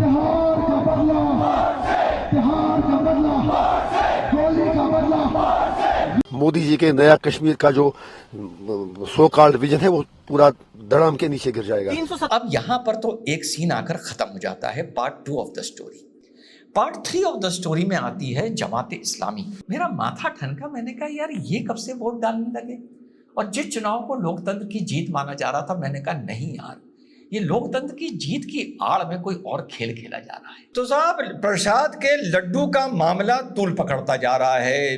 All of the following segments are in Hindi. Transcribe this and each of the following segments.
तिहाड़ का बदला, तिहाड़ का बदला, गोली का बदला। मोदी जी के नया कश्मीर का जो सो कॉल्ड विजन है वो पूरा धड़ाम के नीचे गिर जाएगा। अब यहां पर तो एक सीन आकर खत्म हो जाता है। Part 2 of the story. Part 3 of the story में आती है जमात इस्लामी। मेरा माथा ठनका, मैंने कहा यार ये कब से वोट डालने लगे। और जिस चुनाव को लोकतंत्र की जीत माना जा रहा था, मैंने कहा नहीं यार, ये लोकतंत्र की जीत की आड़ में कोई और खेल खेला जा रहा है। तो साहब प्रसाद के लड्डू का मामला तूल पकड़ता जा रहा है।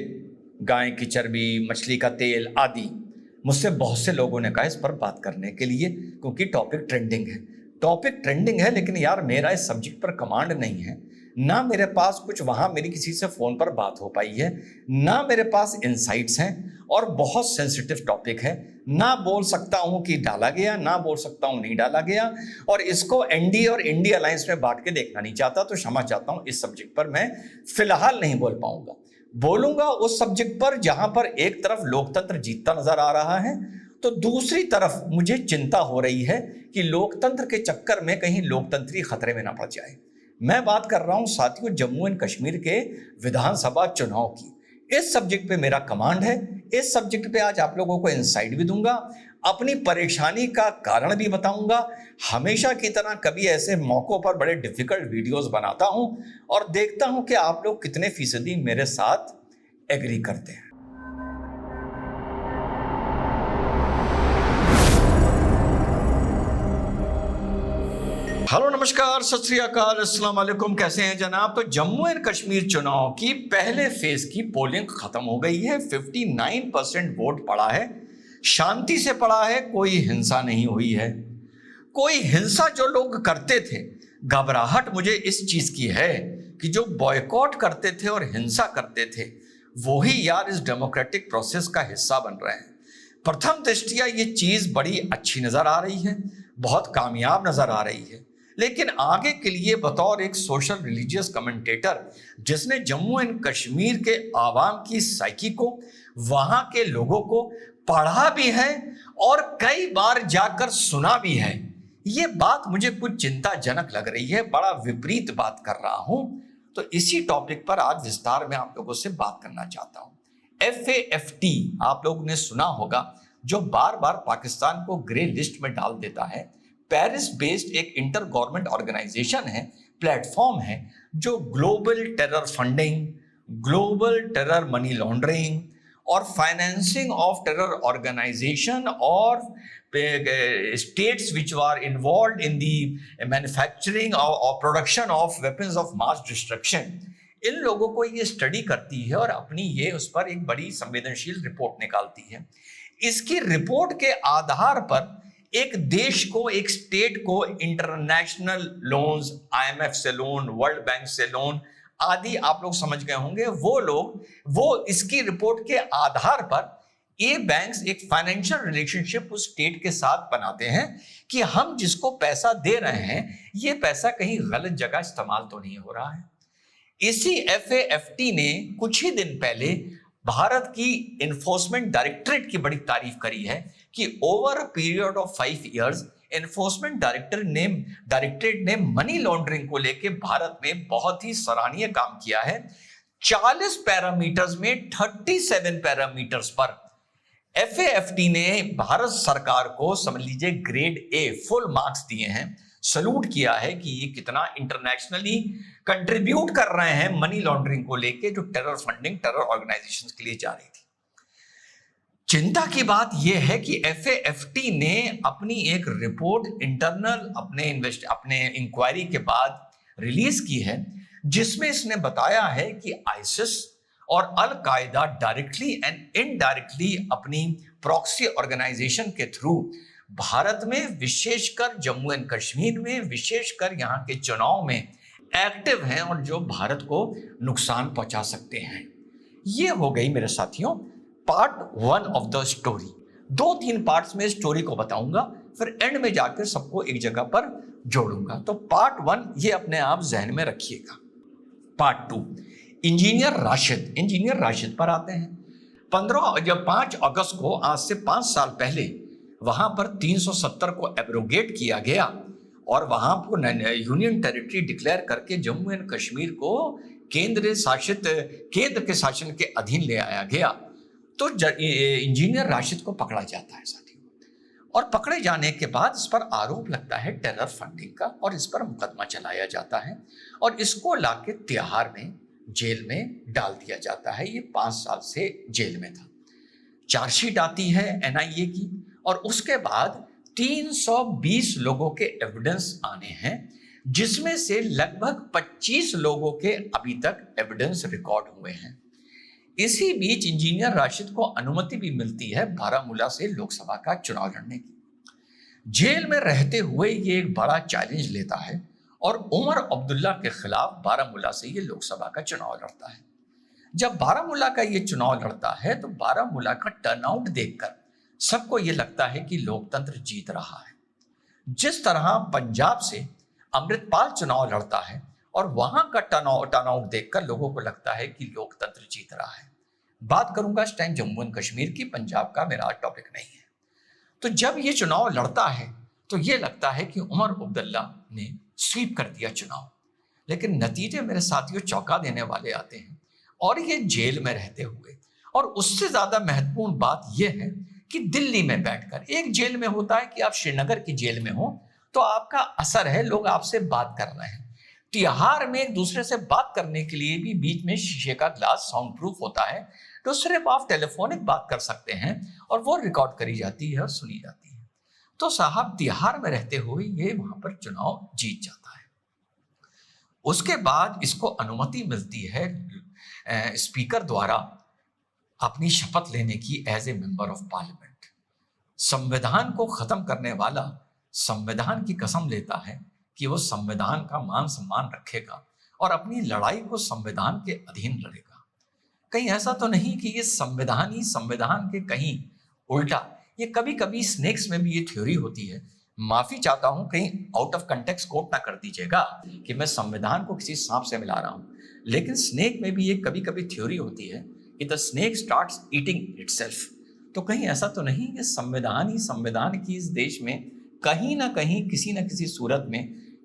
गाय की चर्बी, मछली का तेल आदि। मुझसे बहुत से लोगों ने कहा इस पर बात करने के लिए, क्योंकि टॉपिक ट्रेंडिंग है। टॉपिक ट्रेंडिंग है, लेकिन यार मेरा इस सब्जेक्ट पर कमांड नहीं है। ना मेरे पास कुछ वहां मेरी किसी से फोन पर बात हो पाई है, ना मेरे पास इंसाइट्स हैं, और बहुत सेंसिटिव टॉपिक है। ना बोल सकता हूं कि डाला गया, ना बोल सकता हूं नहीं डाला गया। और इसको एनडीए और इंडिया अलायंस में बांट के देखना नहीं चाहता, तो क्षमा चाहता हूं, इस सब्जेक्ट पर मैं फिलहाल नहीं बोल पाऊंगा। बोलूंगा उस सब्जेक्ट पर जहां पर एक तरफ लोकतंत्र जीतता नजर आ रहा है, तो दूसरी तरफ मुझे चिंता हो रही है कि लोकतंत्र के चक्कर में कहीं लोकतंत्री खतरे में ना पड़ जाए। मैं बात कर रहा हूं साथियों जम्मू एंड कश्मीर के विधानसभा चुनाव की। इस सब्जेक्ट पे मेरा कमांड है। इस सब्जेक्ट पे आज आप लोगों को इंसाइट भी दूंगा, अपनी परेशानी का कारण भी बताऊंगा। हमेशा की तरह कभी ऐसे मौकों पर बड़े डिफिकल्ट वीडियोस बनाता हूं और देखता हूं कि आप लोग कितने फीसदी मेरे साथ एग्री करते हैं। हेलो, नमस्कार, सत श्री अकाल, अस्सलाम वालेकुम। कैसे हैं जनाब? तो जम्मू एंड कश्मीर चुनाव की पहले फेज की पोलिंग खत्म हो गई है। 59% वोट पड़ा है, शांति से पड़ा है, कोई हिंसा नहीं हुई है। कोई हिंसा जो लोग करते थे, घबराहट मुझे इस चीज की है कि जो बॉयकॉट करते थे और हिंसा करते थे, वही यार इस डेमोक्रेटिक प्रोसेस का हिस्सा बन रहे हैं। प्रथम दृष्टिया ये चीज बड़ी अच्छी नजर आ रही है, बहुत कामयाब नजर आ रही है। लेकिन आगे के लिए बतौर एक सोशल रिलीजियस कमेंटेटर, जिसने जम्मू एंड कश्मीर के आवाम की साइकी को, वहां के लोगों को पढ़ा भी है और कई बार जाकर सुना भी है, ये बात मुझे कुछ चिंताजनक लग रही है। बड़ा विपरीत बात कर रहा हूं। तो इसी टॉपिक पर आज विस्तार में आप लोगों से बात करना चाहता हूं। FAFT आप लोगों ने सुना होगा, जो बार बार पाकिस्तान को ग्रे लिस्ट में डाल देता है। पेरिस बेस्ड एक इंटर गवर्नमेंट ऑर्गेनाइजेशन है, प्लेटफॉर्म है, जो global terror funding, global terror money laundering और फाइनेंसिंग ऑफ टेरर ऑर्गेनाइजेशन और states which were involved in the manufacturing or production of weapons of mass destruction, इन लोगों को ये स्टडी करती है और अपनी ये उस पर एक बड़ी संवेदनशील रिपोर्ट निकालती है। इसकी रिपोर्ट के आधार पर एक देश को, एक स्टेट को इंटरनेशनल लोन्स, IMF से लोन, वर्ल्ड बैंक से लोन आदि आप लोग समझ गए होंगे, वो इसकी रिपोर्ट के आधार पर ये बैंक्स एक फाइनेंशियल रिलेशनशिप उस स्टेट के साथ बनाते हैं कि हम जिसको पैसा दे रहे हैं, ये पैसा कहीं गलत जगह इस्तेमाल तो नहीं हो रहा है। इसी FAFT ने कुछ ही दिन पहले भारत की इन्फोर्समेंट डायरेक्टरेट की बड़ी तारीफ करी है कि over a period of 5 years enforcement directorate ने मनी लॉन्ड्रिंग को लेकर भारत में बहुत ही सराहनीय काम किया है। 40 पैरामीटर्स में 37 पैरामीटर्स पर FAFT ने भारत सरकार को, समझ लीजिए, ग्रेड A फुल मार्क्स दिए हैं। सलूट किया है कि ये कितना इंटरनेशनली कंट्रीब्यूट कर रहे हैं मनी लॉन्ड्रिंग को लेके, जो टेरर फंडिंग, टेरर ऑर्गेनाइजेशंस के लिए जा रही थी। चिंता की बात यह है कि FAFT ने अपनी एक रिपोर्ट इंटरनल अपने इंक्वायरी के बाद रिलीज की है, जिसमें इसने बताया है कि आईसिस और अल कायदा डायरेक्टली एंड इनडायरेक्टली अपनी प्रॉक्सी ऑर्गेनाइजेशन के थ्रू भारत में, विशेषकर जम्मू एंड कश्मीर में, विशेषकर यहाँ के चुनाव में एक्टिव हैं और जो भारत को नुकसान पहुंचा सकते हैं। ये हो गई मेरे साथियों part 1 of the story. 2-3 parts में स्टोरी को बताऊंगा, फिर एंड में जाकर सबको एक जगह पर जोड़ूंगा। तो पार्ट 1 ये अपने आप जहन में रखिएगा। पार्ट 2 इंजीनियर राशिद पर आते हैं। 5 अगस्त को, आज से 5 साल पहले, वहां पर 370 को एब्रोगेट किया गया और वहां को यूनियन टेरिटरी डिक्लेयर करके जम्मू एंड कश्मीर को केंद्र के शासन के अधीन ले आया गया, तो इंजीनियर राशिद को पकड़ा जाता है साथियों। और पकड़े जाने के बाद इस पर आरोप लगता है टेरर फंडिंग का, और इस पर मुकदमा चलाया जाता है और इसको लाके तिहाड़ में जेल में डाल दिया जाता है। ये 5 साल से जेल में था। चार्जशीट आती है एनआईए की, और उसके बाद 320 लोगों के एविडेंस आने हैं, जिसमें से लगभग 25 लोगों के अभी तक एविडेंस रिकॉर्ड हुए हैं। इसी बीच इंजीनियर राशिद को अनुमति भी मिलती है बारामूला से लोकसभा का चुनाव लड़ने की। जेल में रहते हुए ये एक बड़ा चैलेंज लेता है और उमर अब्दुल्ला के खिलाफ बारामूला से ये लोकसभा का चुनाव लड़ता है। जब बारामूला का ये चुनाव लड़ता है तो बारामूला का टर्नआउट देखकर सबको ये लगता है कि लोकतंत्र जीत रहा है। जिस तरह पंजाब से अमृतपाल चुनाव लड़ता है और वहां का टर्नआउट देखकर लोगों को लगता है कि लोकतंत्र जीत रहा है। बात करूंगा इस टाइम जम्मू एंड कश्मीर की, पंजाब का मेरा टॉपिक नहीं है। तो जब ये चुनाव लड़ता है तो ये लगता है कि उमर अब्दुल्ला ने स्वीप कर दिया चुनाव, लेकिन नतीजे मेरे साथियों चौंका देने वाले आते हैं। और ये जेल में रहते हुए, और उससे ज्यादा महत्वपूर्ण बात यह है कि दिल्ली में बैठकर, एक जेल में होता है कि आप श्रीनगर की जेल में हो तो आपका असर है, लोग आपसे बात कर रहे हैं। तिहाड़ में एक दूसरे से बात करने के लिए भी बीच में शीशे का ग्लास साउंड प्रूफ होता है, तो सिर्फ आप टेलीफोनिक बात कर सकते हैं और वो रिकॉर्ड करी जाती है और सुनी जाती है। तो साहब तिहाड़ में रहते हुए ये वहां पर चुनाव जीत जाता है। उसके बाद इसको अनुमति मिलती है स्पीकर द्वारा अपनी शपथ लेने की as a member of parliament. संविधान को खत्म करने वाला संविधान की कसम लेता है कि वो संविधान का मान सम्मान रखेगा और अपनी लड़ाई को संविधान के अधीन लड़ेगा। कहीं ऐसा तो नहीं कि ये संविधान ही संविधान के कहीं उल्टा, ये कभी कभी स्नेक्स में भी ये थ्योरी होती है। माफी चाहता हूं, कहीं आउट ऑफ कंटेक्स्ट कोट ना कर दीजिएगा कि मैं संविधान को किसी सांप से मिला रहा हूं, लेकिन स्नेक में भी ये कभी कभी थ्योरी होती है कि the snake starts eating itself. तो कहीं ऐसा तो नहीं कि संविधान ही संविधान की इस देश में कहीं ना कहीं किसी न किसी सूरत में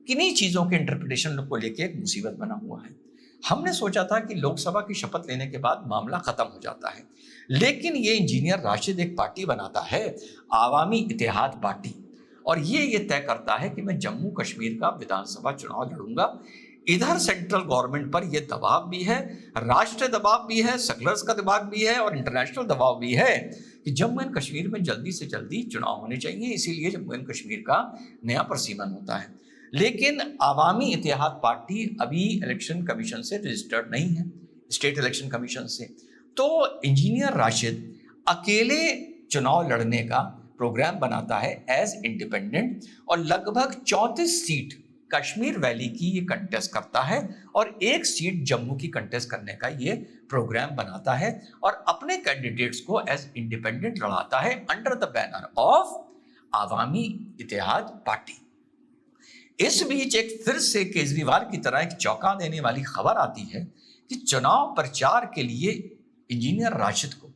किन्हीं चीजों के इंटरप्रिटेशन को लेके एक मुसीबत बना हुआ है। हमने सोचा था कि लोकसभा की शपथ लेने के बाद मामला खत्म हो जाता है, लेकिन ये इंजीनियर राशिद एक पार्टी बनाता है, आवामी इत्तेहाद पार्टी, और ये तय करता है कि मैं जम्मू कश्मीर का विधानसभा चुनाव लड़ूंगा। इधर सेंट्रल गवर्नमेंट पर यह दबाव भी है, राष्ट्रीय दबाव भी है, सेकुलर्स का दबाव भी है और इंटरनेशनल दबाव भी है कि जम्मू एंड कश्मीर में जल्दी से जल्दी चुनाव होने चाहिए। इसीलिए जम्मू एंड कश्मीर का नया प्रसीमन होता है। लेकिन आवामी इत्तेहाद पार्टी अभी इलेक्शन कमीशन से रजिस्टर्ड नहीं है, स्टेट इलेक्शन कमीशन से। तो इंजीनियर राशिद अकेले चुनाव लड़ने का प्रोग्राम बनाता है एज इंडिपेंडेंट, और लगभग 34 सीट कश्मीर वैली की ये कंटेस्ट करता है और 1 सीट जम्मू की कंटेस्ट करने का ये प्रोग्राम बनाता है और अपने कैंडिडेट्स को एज इंडिपेंडेंट लड़ाता है under the banner of Awami Ittehad Party. इस बीच एक फिर से केजरीवाल की तरह एक चौंका देने वाली खबर आती है कि चुनाव प्रचार के लिए इंजीनियर राशिद को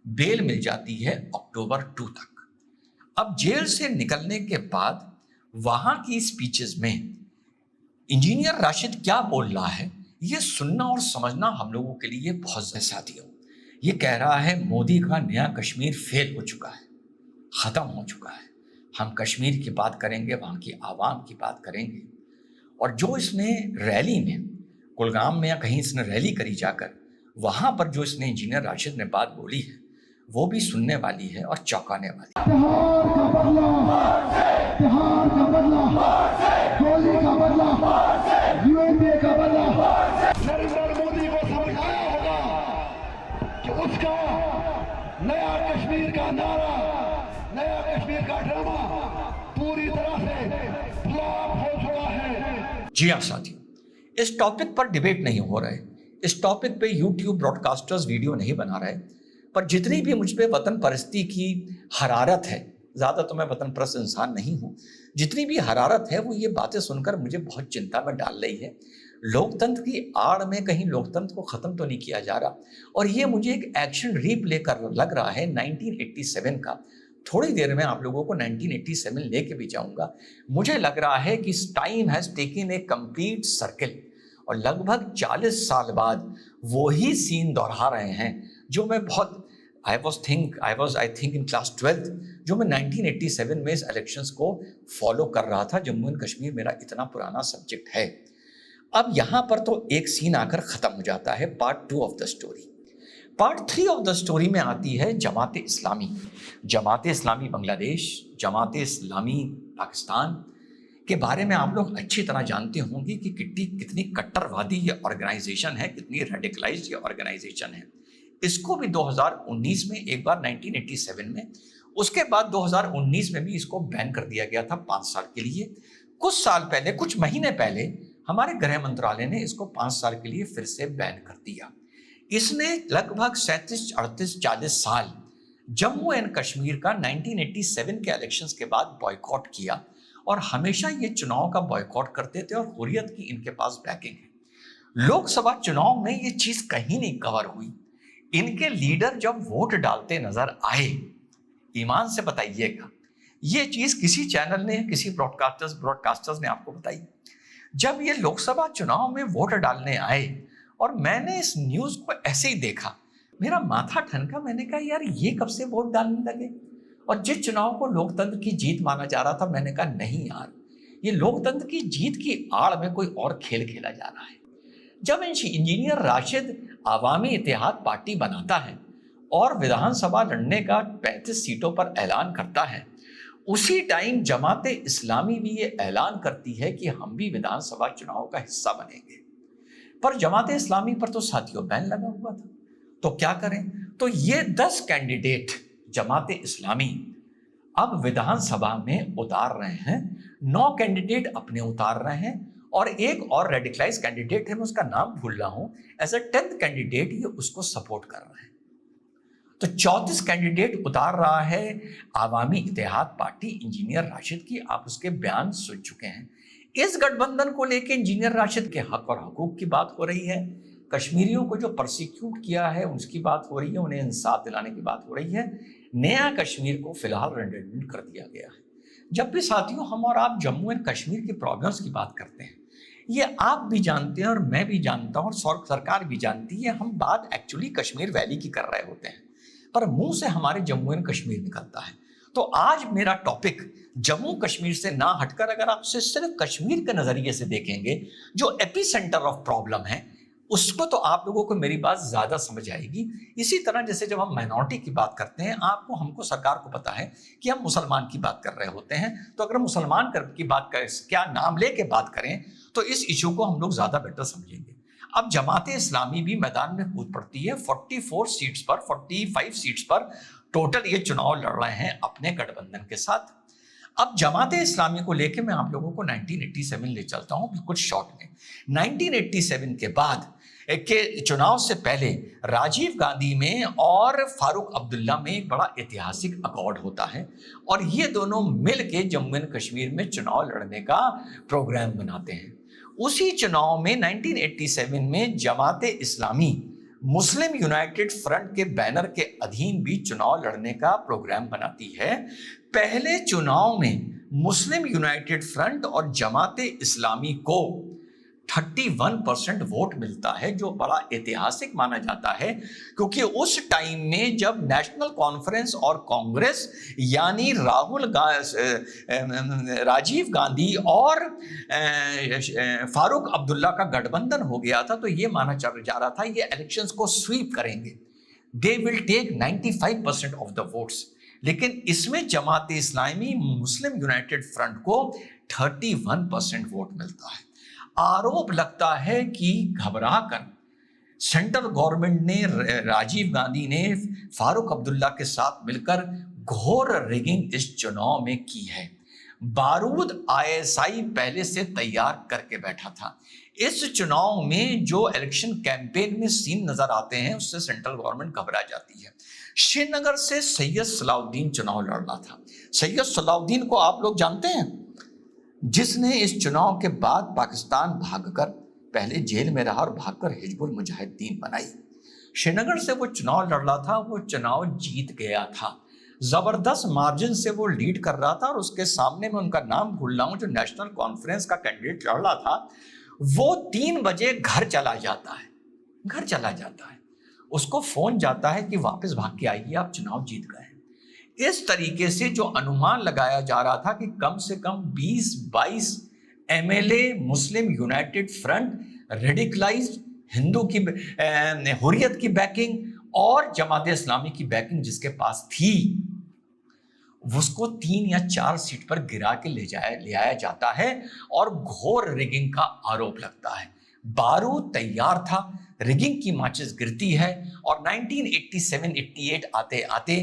बेल मिल जाती है अक्टूबर 2 तक। अब जेल से निकलने के बाद वहां की स्पीचेस में इंजीनियर राशिद क्या बोल रहा है, ये सुनना और समझना हम लोगों के लिए बहुत साथियों। ये कह रहा है मोदी का नया कश्मीर फेल हो चुका है, खत्म हो चुका है। हम कश्मीर की बात करेंगे, वहां की आवाम की बात करेंगे। और जो इसने रैली में कुलगाम में या कहीं इसने रैली करी जाकर, वहां पर जो इसने इंजीनियर राशिद ने बात बोली है वो भी सुनने वाली है और चौंकाने वाली है। तिहाड़ का बदला, तिहाड़ का बदला, गोली का बदला, यूएपीए का बदला। नरेंद्र मोदी को समझ आया होगा कि उसका नया कश्मीर का नारा, नया कश्मीर का ड्रामा पूरी तरह से फ्लॉप हो चुका है। जी हाँ साथियों, इस टॉपिक पर डिबेट नहीं हो रहा है, इस टॉपिक पे यूट्यूब ब्रॉडकास्टर्स वीडियो नहीं बना रहे, पर जितनी भी मुझ पे वतन परस्ती की हरारत है, ज़्यादा तो मैं वतन परस्त इंसान नहीं हूँ, जितनी भी हरारत है वो ये बातें सुनकर मुझे बहुत चिंता में डाल रही है। लोकतंत्र की आड़ में कहीं लोकतंत्र को ख़त्म तो नहीं किया जा रहा, और ये मुझे एक एक्शन रीप्ले कर लग रहा है 1987 का। थोड़ी देर में आप लोगों को 1987 लेके भी जाऊंगा। मुझे लग रहा है कि time has taken a complete circle और लगभग 40 साल बाद वो ही सीन दोहरा रहे हैं जो मैं बहुत I think in class 12th, जो मैं 1987 में इस इलेक्शंस को फॉलो कर रहा था। जम्मू एंड कश्मीर मेरा इतना पुराना सब्जेक्ट है। अब यहाँ पर तो एक सीन आकर ख़त्म हो जाता है। Part 2 of the story, part 3 of the story में आती है जमात इस्लामी। जमात इस्लामी बांग्लादेश, जमात इस्लामी पाकिस्तान के बारे में आप लोग अच्छी तरह जानते होंगे कि कितनी कट्टरवादी ये ऑर्गेनाइजेशन है, कितनी रेडिकलाइज्ड ये ऑर्गेनाइजेशन है। इसको भी 2019 में एक बार 1987 में, उसके बाद 2019 में भी इसको बैन कर दिया गया था 5 साल के लिए। कुछ साल पहले, कुछ महीने पहले हमारे गृह मंत्रालय ने इसको 5 साल के लिए फिर से बैन कर दिया। इसने लगभग 37, 38, 40 साल जम्मू एंड कश्मीर का 1987 के इलेक्शंस के बाद बॉयकॉट किया और हमेशा ये चुनाव का बॉयकॉट करते थे और हुर्रियत की इनके पास बैकिंग है। लोकसभा चुनाव में ये चीज कहीं नहीं कवर हुई। इनके लीडर जब वोट डालते नजर आए, ईमान से बताइएगा, ये चीज किसी चैनल ने, किसी ब्रॉडकास्टर्स ने आपको बताई? जब ये लोकसभा चुनाव में वोट डालने आए और मैंने इस न्यूज को ऐसे ही देखा, मेरा माथा ठनका। मैंने कहा यार ये कब से वोट डालने लगे? और जिस चुनाव को लोकतंत्र की जीत माना जा रहा था, मैंने कहा नहीं यार, ये लोकतंत्र की जीत की आड़ में कोई और खेल खेला जा रहा है। जब इंजीनियर राशिद आवामी इत्तेहाद पार्टी बनाता है और विधानसभा लड़ने का 35 सीटों पर ऐलान करता है, उसी टाइम जमात इस्लामी भी ये ऐलान करती है कि हम भी विधानसभा चुनाव का हिस्सा बनेंगे। पर जमात इस्लामी पर तो साथियों बैन लगा हुआ था, तो क्या करें? तो ये 10 कैंडिडेट जमात इस्लामी अब विधानसभा में उतार रहे हैं। 9 कैंडिडेट अपने उतार रहे हैं और एक और रेडिकलाइज कैंडिडेट है, मैं उसका नाम भूल रहा हूं, एज अ 10th कैंडिडेट ये उसको सपोर्ट कर रहे हैं। तो 34 कैंडिडेट उतार रहा है आवामी इत्तेहाद पार्टी इंजीनियर राशिद की। आप उसके बयान सुन चुके हैं। इस गठबंधन को लेकर इंजीनियर राशिद के हक और हकूक की बात हो रही है, कश्मीरियों को जो परसिक्यूट किया है उसकी बात हो रही है, उन्हें इंसाफ दिलाने की बात हो रही है। नया कश्मीर को फिलहाल रेंडमेंट कर दिया गया है। जब भी साथियों हम और आप जम्मू एंड कश्मीर की प्रॉब्लम्स की बात करते हैं, ये आप भी जानते हैं और मैं भी जानता हूं और सरकार भी जानती है, हम बात एक्चुअली कश्मीर वैली की कर रहे होते हैं, पर मुंह से हमारे जम्मू एंड कश्मीर निकलता है। तो आज मेरा टॉपिक जम्मू कश्मीर से ना हटकर अगर आप सिर्फ कश्मीर के नजरिए से देखेंगे, जो एपी सेंटर ऑफ प्रॉब्लम है, उसको तो आप लोगों को मेरी बात ज्यादा समझ आएगी। इसी तरह जैसे जब हम माइनॉरिटी की बात करते हैं, आपको, हमको, सरकार को पता है कि हम मुसलमान की बात कर रहे होते हैं, तो अगर मुसलमान की बात करें, क्या नाम लेके बात करें, तो इस इशू को हम लोग ज्यादा बेटर समझेंगे। अब जमात इस्लामी भी मैदान में कूद पड़ती है। 45 सीट्स पर टोटल ये चुनाव लड़ रहे हैं अपने गठबंधन के साथ। अब जमात इस्लामी को लेके मैं आप लोगों को 1987 ले चलता हूं बिल्कुल शॉर्ट में। 1987 के बाद के चुनाव से पहले राजीव गांधी में और फारूक अब्दुल्ला में एक बड़ा ऐतिहासिक अकॉर्ड होता है और ये दोनों मिलके जम्मू एंड कश्मीर में चुनाव लड़ने का प्रोग्राम बनाते हैं। उसी चुनाव में 1987 में Jamaat Islami Muslim United front के बैनर के अधीन भी चुनाव लड़ने का प्रोग्राम बनाती है। पहले चुनाव में मुस्लिम यूनाइटेड फ्रंट और जमात इस्लामी को 31% वोट मिलता है, जो बड़ा ऐतिहासिक माना जाता है, क्योंकि उस टाइम में जब नेशनल कॉन्फ्रेंस और कांग्रेस यानी राजीव गांधी और फारूक अब्दुल्ला का गठबंधन हो गया था, तो ये माना जा रहा था ये इलेक्शंस को स्वीप करेंगे, they will take 95% of the votes. लेकिन इसमें Jamaat Islami Muslim United front को 31% वोट मिलता है। आरोप लगता है कि घबराकर सेंट्रल गवर्नमेंट ने, राजीव गांधी ने फारूक अब्दुल्ला के साथ मिलकर घोर रिगिंग इस चुनाव में की है। बारूद आईएसआई पहले से तैयार करके बैठा था। इस चुनाव में जो इलेक्शन कैंपेन में सीन नजर आते हैं, उससे सेंट्रल गवर्नमेंट घबरा जाती है। श्रीनगर से सैयद सलाउद्दीन चुनाव लड़ रहा था। सैयद सलाउद्दीन को आप लोग जानते हैं, जिसने इस चुनाव के बाद पाकिस्तान भागकर, पहले जेल में रहा और भागकर हिजबुल मुजाहिदीन बनाई। श्रीनगर से वो चुनाव लड़ रहा था, वो चुनाव जीत गया था। जबरदस्त मार्जिन से वो लीड कर रहा था, और उसके सामने में उनका नाम भूल रहा हूं, जो नेशनल कॉन्फ्रेंस का कैंडिडेट लड़ रहा था, वो 3 बजे घर चला जाता है। उसको फोन जाता है कि वापस भाग के आइए, आप चुनाव जीत गए हैं। इस तरीके से जो अनुमान लगाया जा रहा था कि कम से कम 20-22 MLA Muslim United front, radicalised Hindu की हुर्रियत की बैकिंग और जमात इस्लामी की बैकिंग जिसके पास थी, उसको 3 या 4 सीट पर गिरा के ले आया जाता है और घोर रिगिंग का आरोप लगता है। बारूद तैयार था, रिगिंग की माचिस गिरती है, और 1987-88 आते आते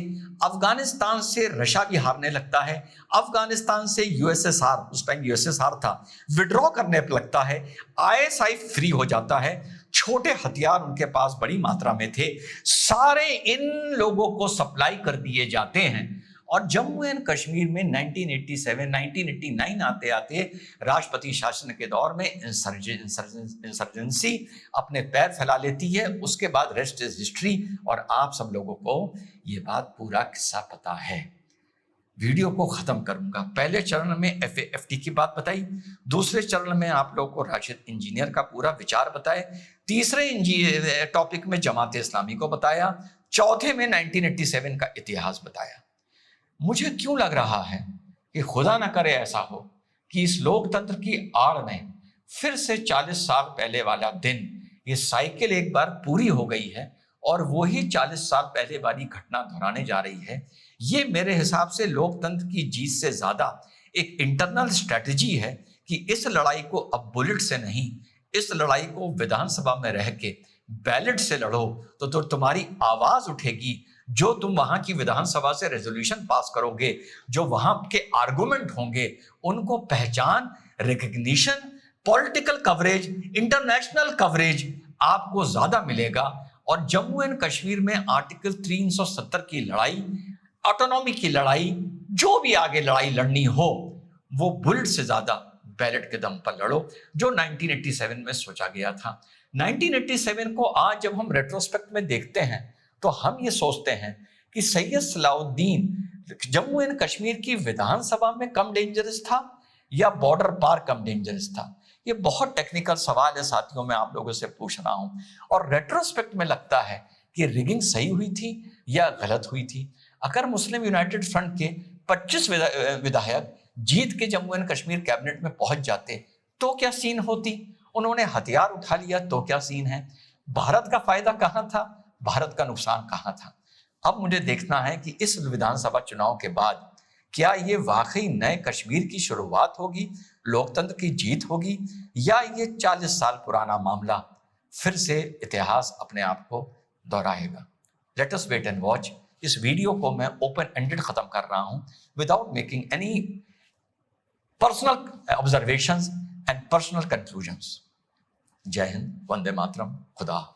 अफगानिस्तान से रशिया भी हारने लगता है, अफगानिस्तान से यूएसएसआर, उस टाइम यूएसएसआर था, विड्रॉ करने लगता है, आईएसआई फ्री हो जाता है, छोटे हथियार उनके पास बड़ी मात्रा में थे, सारे इन लोगों को सप्लाई कर दिए जाते हैं। और जम्मू एंड कश्मीर में 1987-1989 आते आते राष्ट्रपति शासन के दौर में इंसर्जेंसी अपने पैर फैला लेती है। उसके बाद रेस्ट इज हिस्ट्री, और आप सब लोगों को ये बात पूरा किस्सा पता है। वीडियो को खत्म करूंगा। पहले चरण में एफटी की बात बताई, दूसरे चरण में आप लोगों को राशिद इंजीनियर का पूरा विचार बताए, तीसरे टॉपिक में जमात इस्लामी को बताया, चौथे में 1987 का इतिहास बताया। मुझे क्यों लग रहा है कि खुदा ना करे ऐसा हो कि इस लोकतंत्र की आड़ में फिर से 40 साल पहले वाला दिन, ये साइकिल एक बार पूरी हो गई है और वही 40 साल पहले वाली घटना दोहराने जा रही है। ये मेरे हिसाब से लोकतंत्र की जीत से ज्यादा एक इंटरनल स्ट्रेटजी है कि इस लड़ाई को अब बुलेट से नहीं, इस लड़ाई को विधानसभा में रह के बैलेट से लड़ो तो तुम्हारी आवाज उठेगी। जो तुम वहां की विधानसभा से रेजोल्यूशन पास करोगे, जो वहां के आर्गुमेंट होंगे, उनको पहचान, recognition, political coverage, international coverage आपको ज्यादा मिलेगा। और जम्मू एंड कश्मीर में आर्टिकल 370 की लड़ाई, ऑटोनॉमी की लड़ाई, जो भी आगे लड़ाई लड़नी हो, वो बुलेट से ज्यादा बैलेट के दम पर लड़ो, जो 1987 में सोचा गया था। 1987 को आज जब हम रेट्रोस्पेक्ट में देखते हैं तो हम ये सोचते हैं कि सैयद सलाउद्दीन जम्मू एंड कश्मीर की विधानसभा में कम डेंजरस था या बॉर्डर पार कम डेंजरस था। ये बहुत टेक्निकल सवाल है साथियों, मैं आप लोगों से पूछ रहा हूं। और रेट्रोस्पेक्ट में लगता है कि रिगिंग सही हुई थी या गलत हुई थी। अगर मुस्लिम यूनाइटेड फ्रंट के 25 विधायक जीत के जम्मू एंड कश्मीर कैबिनेट में पहुंच जाते तो क्या सीन होती? उन्होंने हथियार उठा लिया तो क्या सीन है? भारत का फायदा कहां था, भारत का नुकसान कहां था? अब मुझे देखना है कि इस विधानसभा चुनाव के बाद क्या ये वाकई नए कश्मीर की शुरुआत होगी, लोकतंत्र की जीत होगी, या ये 40 साल पुराना मामला फिर से इतिहास अपने आप को दोहराएगा। Let us wait and watch. इस वीडियो को मैं ओपन एंडेड खत्म कर रहा हूं, without making any personal observations and personal conclusions. जय हिंद, वंदे मातरम, खुदा।